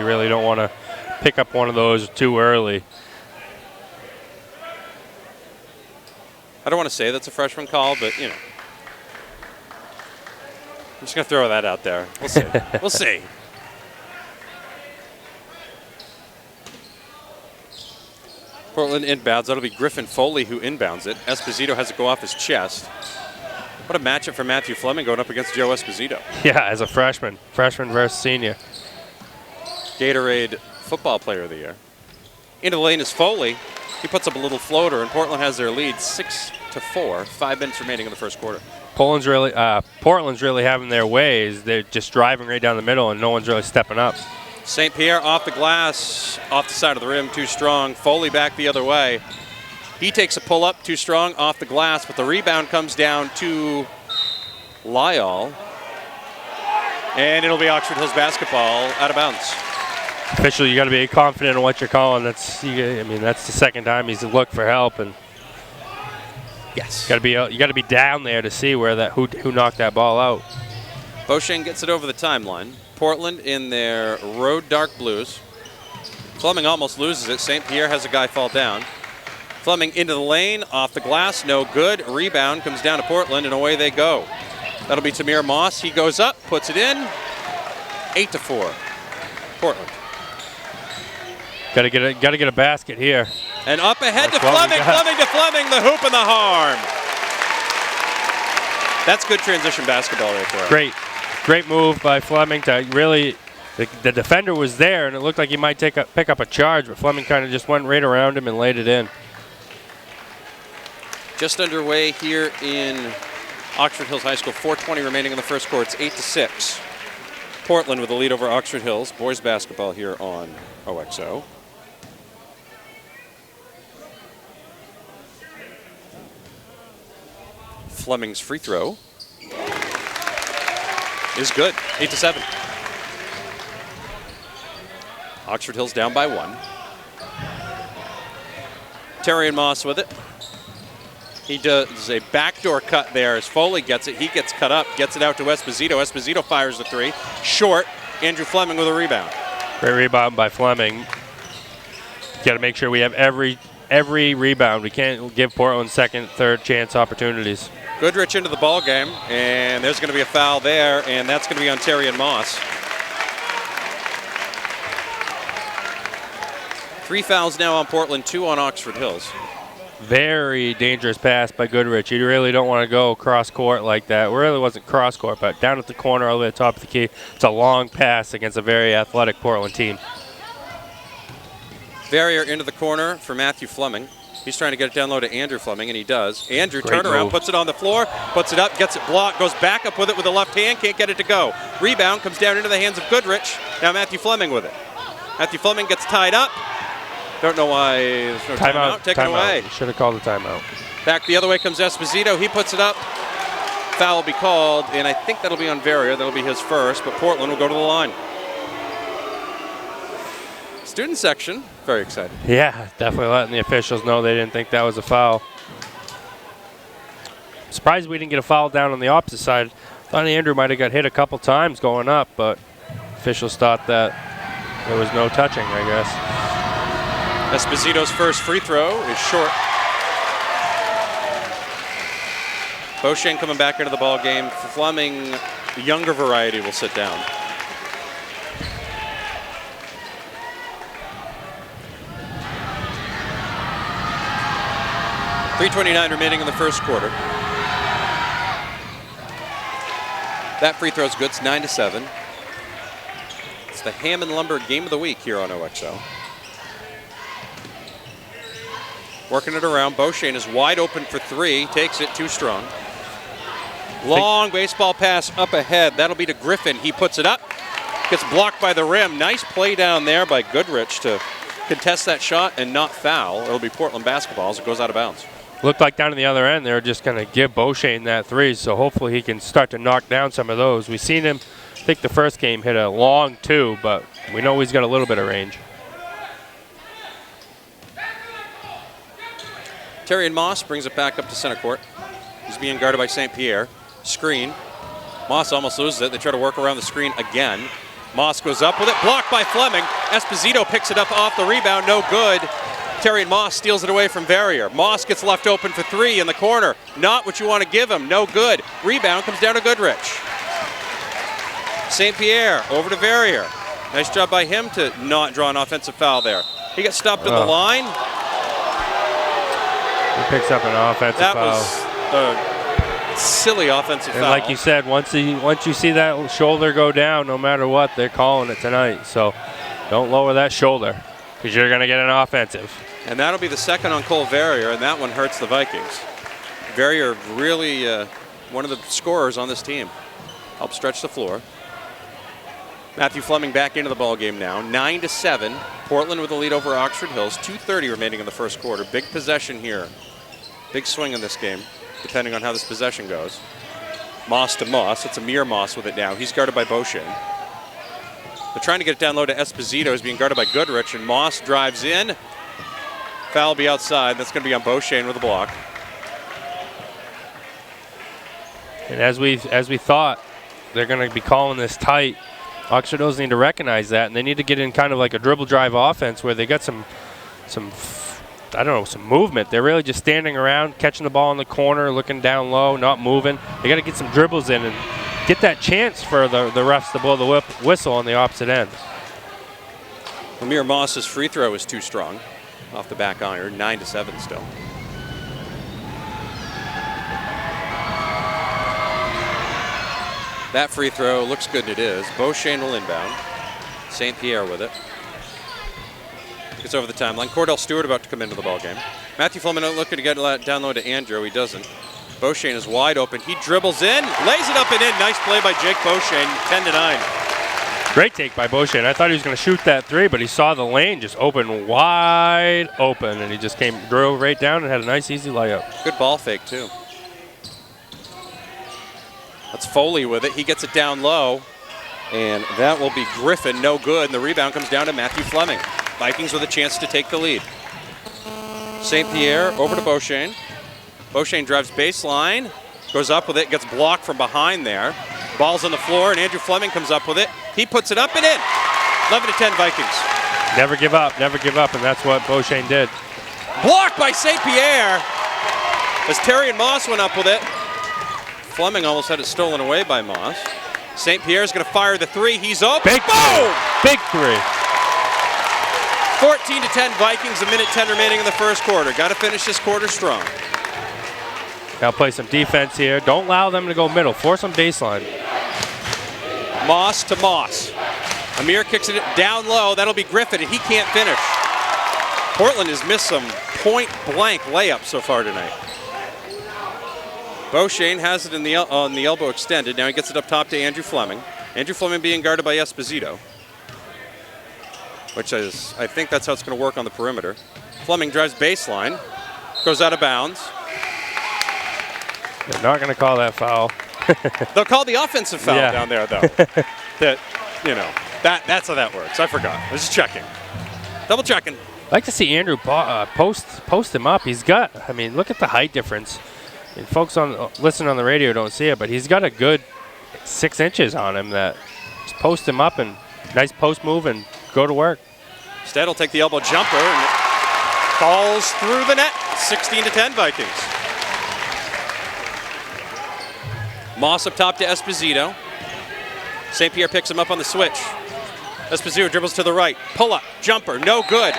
You really don't want to pick up one of those too early. I don't want to say that's a freshman call, but, you know. I'm just going to throw that out there. We'll see. We'll see. Portland inbounds. That'll be Griffin Foley who inbounds it. Esposito has it go off his chest. What a matchup for Matthew Fleming going up against Joe Esposito. Yeah, as a freshman. Freshman versus senior. Gatorade Football Player of the Year. Into the lane is Foley. He puts up a little floater, and Portland has their lead 6-4. 5 minutes remaining in the first quarter. Portland's really having their ways. They're just driving right down the middle, and no one's really stepping up. St. Pierre off the glass, off the side of the rim, too strong. Foley back the other way. He takes a pull-up, too strong, off the glass, but the rebound comes down to Lyall. And it'll be Oxford Hills basketball out of bounds. Officially, you got to be confident in what you're calling. That's the second time he's looked for help, and yes, you got to be down there to see where who knocked that ball out. Beauchene gets it over the timeline. Portland in their road dark blues. Fleming almost loses it. St. Pierre has a guy fall down. Fleming into the lane, off the glass, no good. Rebound comes down to Portland, and away they go. That'll be Tamir Moss. He goes up, puts it in. 8-4. Portland. Got to get a basket here. And up ahead to Fleming. Fleming to Fleming. The hoop and the harm. That's good transition basketball right there. Great move by Fleming to really. The defender was there, and it looked like he might pick up a charge, but Fleming kind of just went right around him and laid it in. Just underway here in Oxford Hills High School. 4:20 remaining in the first quarter. It's 8-6. Portland with a lead over Oxford Hills. Boys basketball here on OXO. Fleming's free throw is good. 8-7. Oxford Hills down by 1. Terrian Moss with it. He does a backdoor cut there as Foley gets it. He gets cut up, gets it out to Esposito. Esposito fires the 3. Short. Andrew Fleming with a rebound. Great rebound by Fleming. Got to make sure we have every rebound. We can't give Portland second, third chance opportunities. Goodrich into the ball game, and there's going to be a foul there, and that's going to be on Terrian Moss. 3 fouls now on Portland, 2 on Oxford Hills. Very dangerous pass by Goodrich. You really don't want to go cross court like that. It really wasn't cross court, but down at the corner, all the way at the top of the key. It's a long pass against a very athletic Portland team. Verrier into the corner for Matthew Fleming. He's trying to get it down low to Andrew Fleming, and he does. Andrew, turnaround, puts it on the floor, puts it up, gets it blocked, goes back up with it with the left hand, can't get it to go. Rebound comes down into the hands of Goodrich. Now Matthew Fleming with it. Matthew Fleming gets tied up. Don't know why there's no timeout. Take it away. Should have called a timeout. Back the other way comes Esposito. He puts it up. Foul will be called, and I think that'll be on Verrier. That'll be his first, but Portland will go to the line. Student section, very excited. Yeah, definitely letting the officials know they didn't think that was a foul. Surprised we didn't get a foul down on the opposite side. Thought Andrew might have got hit a couple times going up, but officials thought that there was no touching, I guess. Esposito's first free throw is short. Beauchene coming back into the ball game. Fleming, the younger variety, will sit down. .329 remaining in the first quarter. That free throw's good. It's 9-7. It's the Hammond Lumber Game of the Week here on OXO. Working it around. Beauchene is wide open for 3. Takes it too strong. Long baseball pass up ahead. That'll be to Griffin. He puts it up. Gets blocked by the rim. Nice play down there by Goodrich to contest that shot and not foul. It'll be Portland basketball as it goes out of bounds. Looked like down to the other end, they were just going to give Beauchene that 3, so hopefully he can start to knock down some of those. We've seen him, I think the first game, hit a long 2, but we know he's got a little bit of range. Terrian Moss brings it back up to center court. He's being guarded by St. Pierre. Screen. Moss almost loses it. They try to work around the screen again. Moss goes up with it, blocked by Fleming. Esposito picks it up off the rebound, no good. Terrian Moss steals it away from Verrier. Moss gets left open for three in the corner. Not what you want to give him, no good. Rebound comes down to Goodrich. St. Pierre over to Verrier. Nice job by him to not draw an offensive foul there. He gets stopped at the line. He picks up an offensive foul. That was a silly offensive foul. And like you said, once you see that shoulder go down, no matter what, they're calling it tonight. So don't lower that shoulder because you're going to get an offensive. And that'll be the second on Cole Verrier, and that one hurts the Vikings. Verrier really one of the scorers on this team. Helps stretch the floor. Matthew Fleming back into the ball game now. 9-7. Portland with a lead over Oxford Hills. 2:30 remaining in the first quarter. Big possession here. Big swing in this game, depending on how this possession goes. Moss to Moss. It's Amir Moss with it now. He's guarded by Beauchene. They're trying to get it down low to Esposito. He's being guarded by Goodrich, and Moss drives in. Foul will be outside. That's going to be on Beauchene with a block. And as we thought, they're going to be calling this tight. Oxford Hills need to recognize that, and they need to get in kind of like a dribble drive offense where they got some movement. They're really just standing around, catching the ball in the corner, looking down low, not moving. They got to get some dribbles in and get that chance for the refs to blow the whistle on the opposite end. Amir Moss's free throw is too strong off the back iron. 9-7 still. That free throw looks good, and it is. Beauchene will inbound. St. Pierre with it. Gets over the timeline. Cordell Stewart about to come into the ball game. Matthew Fleming looking to get down low to Andrew. He doesn't. Beauchene is wide open. He dribbles in, lays it up and in. Nice play by Jake Beauchene. 10-9. Great take by Beauchene. I thought he was going to shoot that three, but he saw the lane just open wide open, and he just drove right down and had a nice, easy layup. Good ball fake, too. That's Foley with it. He gets it down low, and that will be Griffin. No good, and the rebound comes down to Matthew Fleming. Vikings with a chance to take the lead. St. Pierre over to Beauchene. Beauchene drives baseline, goes up with it, gets blocked from behind there. Ball's on the floor, and Andrew Fleming comes up with it. He puts it up and in. 11-10 Vikings. Never give up, and that's what Beauchene did. Blocked by St. Pierre as Terrian Moss went up with it. Fleming almost had it stolen away by Moss. St. Pierre's going to fire the three. He's open. Big boom! Big three. 14-10 Vikings, a minute 10 remaining in the first quarter. Got to finish this quarter strong. Got to play some defense here. Don't allow them to go middle. Force them baseline. Moss to Moss. Amir kicks it down low. That'll be Griffin, and he can't finish. Portland has missed some point-blank layups so far tonight. Beauchene has it on the elbow extended. Now he gets it up top to Andrew Fleming. Andrew Fleming being guarded by Esposito, which is, I think that's how it's going to work on the perimeter. Fleming drives baseline, goes out of bounds. They're not going to call that foul. They'll call the offensive foul down there, though. That's how that works. I forgot. I was just checking. Double checking. I'd like to see Andrew post him up. He's got, look at the height difference. And folks listening on the radio don't see it, but he's got a good 6 inches on him. That just post him up and nice post move and go to work. Stead will take the elbow jumper and it falls through the net. 16-10 Vikings. Moss up top to Esposito. St. Pierre picks him up on the switch. Esposito dribbles to the right. Pull up, jumper, no good.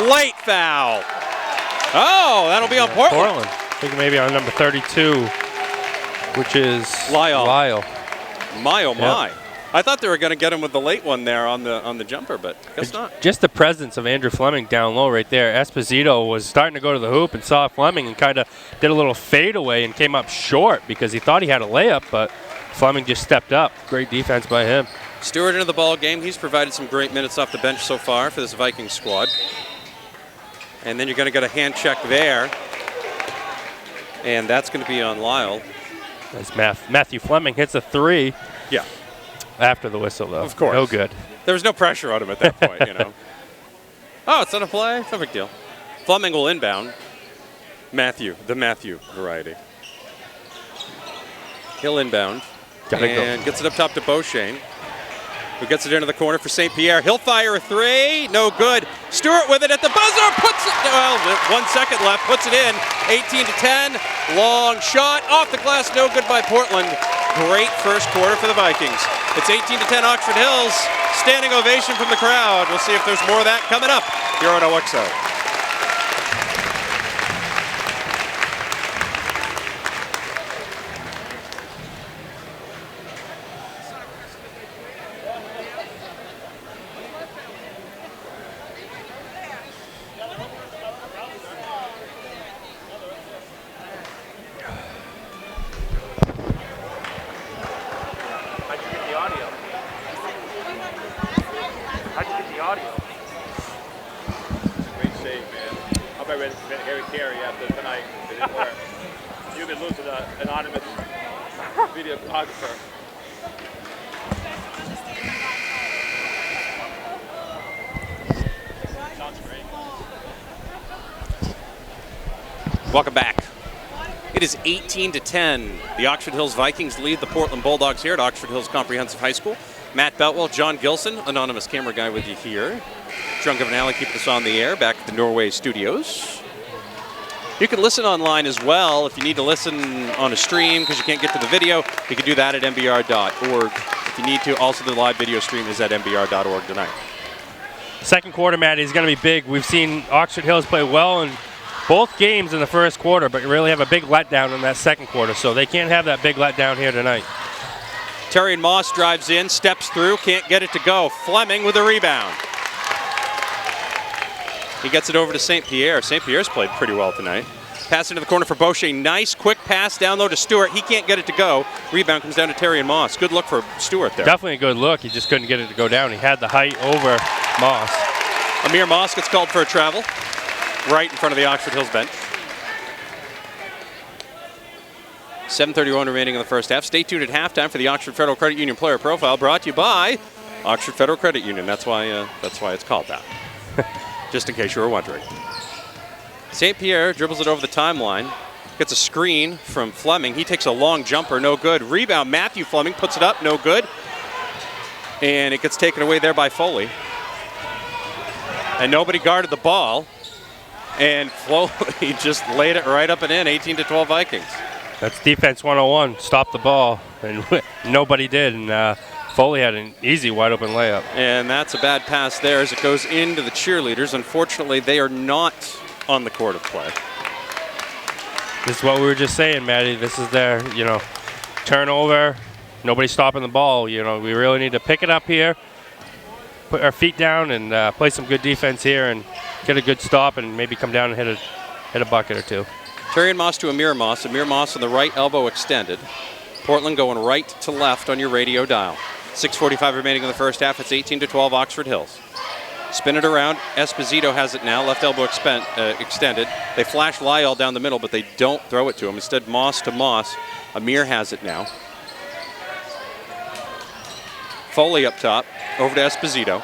Late foul. Oh, that'll be on Portland. I think maybe on number 32, which is Lyle. My oh my. Yep. I thought they were going to get him with the late one there on the jumper, but guess not. Just the presence of Andrew Fleming down low right there. Esposito was starting to go to the hoop and saw Fleming and kind of did a little fadeaway and came up short because he thought he had a layup, but Fleming just stepped up. Great defense by him. Stewart into the ball game. He's provided some great minutes off the bench so far for this Vikings squad. And then you're going to get a hand check there. And that's going to be on Lyle. As Matthew Fleming hits a three. Yeah. After the whistle, though. Of course. No good. There was no pressure on him at that point, Oh, it's on a play? No big deal. Fleming will inbound. The Matthew variety. He'll inbound. And gets it up top to Beauchene. who gets it into the corner for St. Pierre. He'll fire a three. No good. Stewart with it at the buzzer. Puts it, well, 1 second left. Puts it in. 18-10. Long shot. Off the glass. No good by Portland. Great first quarter for the Vikings. It's 18-10 Oxford Hills. Standing ovation from the crowd. We'll see if there's more of that coming up here on OXO. Welcome back. It is 18-10. The Oxford Hills Vikings lead the Portland Bulldogs here at Oxford Hills Comprehensive High School. Matt Beltwell, John Gilson, anonymous camera guy with you here. Drunk of an Alley keeping us on the air back at the Norway studios. You can listen online as well if you need to listen on a stream because you can't get to the video. You can do that at mbr.org. If you need to, also the live video stream is at mbr.org tonight. Second quarter, Matt, is going to be big. We've seen Oxford Hills play well in both games in the first quarter, but really have a big letdown in that second quarter, so they can't have that big letdown here tonight. Terrian Moss drives in, steps through, can't get it to go. Fleming with a rebound. He gets it over to St. Pierre. St. Pierre's played pretty well tonight. Pass into the corner for Boucher. Nice quick pass down low to Stewart. He can't get it to go. Rebound comes down to Terrian Moss. Good look for Stewart there. Definitely a good look. He just couldn't get it to go down. He had the height over Moss. Amir Moss gets called for a travel right in front of the Oxford Hills bench. 7:31 remaining in the first half. Stay tuned at halftime for the Oxford Federal Credit Union player profile, brought to you by Oxford Federal Credit Union. That's why it's called that. Just in case you were wondering. St. Pierre dribbles it over the timeline. Gets a screen from Fleming. He takes a long jumper, no good. Rebound, Matthew Fleming puts it up, no good. And it gets taken away there by Foley. And nobody guarded the ball. And Foley just laid it right up and in, 18-12 Vikings. That's defense 101. Stop the ball, and nobody did. And Foley had an easy, wide-open layup. And that's a bad pass there as it goes into the cheerleaders. Unfortunately, they are not on the court of play. This is what we were just saying, Maddie. This is their, turnover. Nobody's stopping the ball. We really need to pick it up here, put our feet down, and play some good defense here, and get a good stop, and maybe come down and hit a bucket or two. Terrian Moss to Amir Moss. Amir Moss on the right elbow extended. Portland going right to left on your radio dial. 6:45 remaining in the first half. It's 18-12 Oxford Hills. Spin it around. Esposito has it now. Left elbow extended. They flash Lyle down the middle, but they don't throw it to him. Instead, Moss to Moss. Amir has it now. Foley up top. Over to Esposito.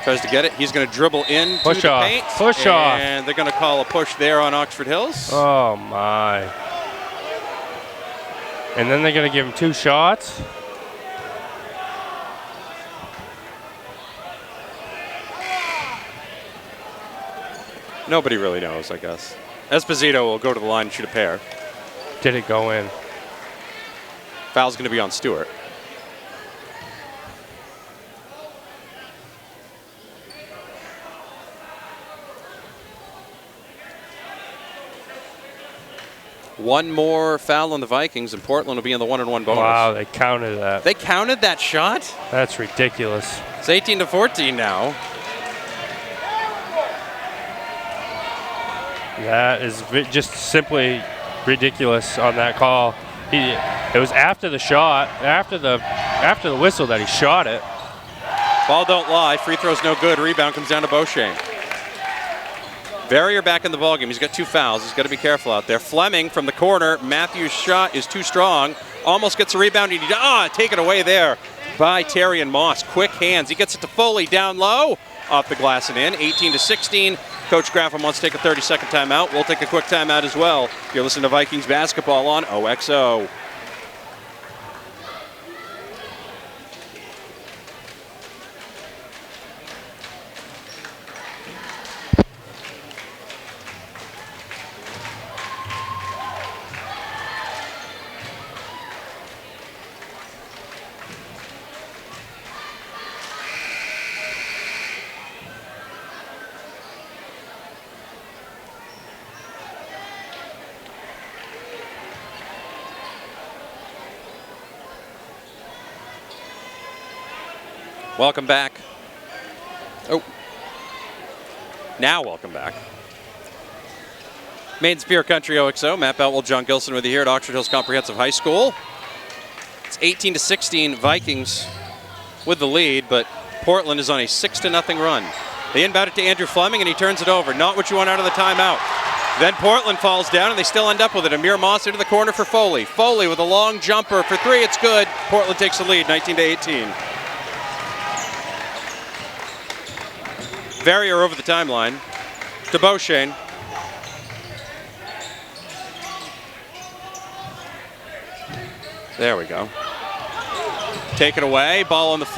Tries to get it. He's going to dribble in to the paint. Push off. And they're going to call a push there on Oxford Hills. Oh, my. And then they're going to give him 2 shots. Nobody really knows, I guess. Esposito will go to the line and shoot a pair. Did it go in? Foul's going to be on Stewart. One more foul on the Vikings, and Portland will be in the 1-on-1 bonus. Wow, they counted that. They counted that shot? That's ridiculous. It's 18-14 now. That is just simply ridiculous on that call. It was after the shot, after the whistle that he shot it. Ball don't lie. Free throw's no good. Rebound comes down to Beauchene. Verrier back in the ballgame. He's got 2 fouls. He's got to be careful out there. Fleming from the corner. Matthew's shot is too strong. Almost gets a rebound. Taken away there by Terrian Moss. Quick hands. He gets it to Foley down low. Off the glass and in. 18-16. Coach Graffam wants to take a 30-second timeout. We'll take a quick timeout as well. You're listening to Vikings basketball on OXO. Welcome back. Oh. Now welcome back. Maine Spear Country OXO. Matt Beltwell, John Gilson with you here at Oxford Hills Comprehensive High School. It's 18-16 Vikings with the lead, but Portland is on a 6-0 run. They inbound it to Andrew Fleming, and he turns it over. Not what you want out of the timeout. Then Portland falls down, and they still end up with it. Amir Moss into the corner for Foley. Foley with a long jumper for three. It's good. Portland takes the lead, 19-18. Verrier over the timeline to Beauchene. There we go. Take it away. Ball on the floor.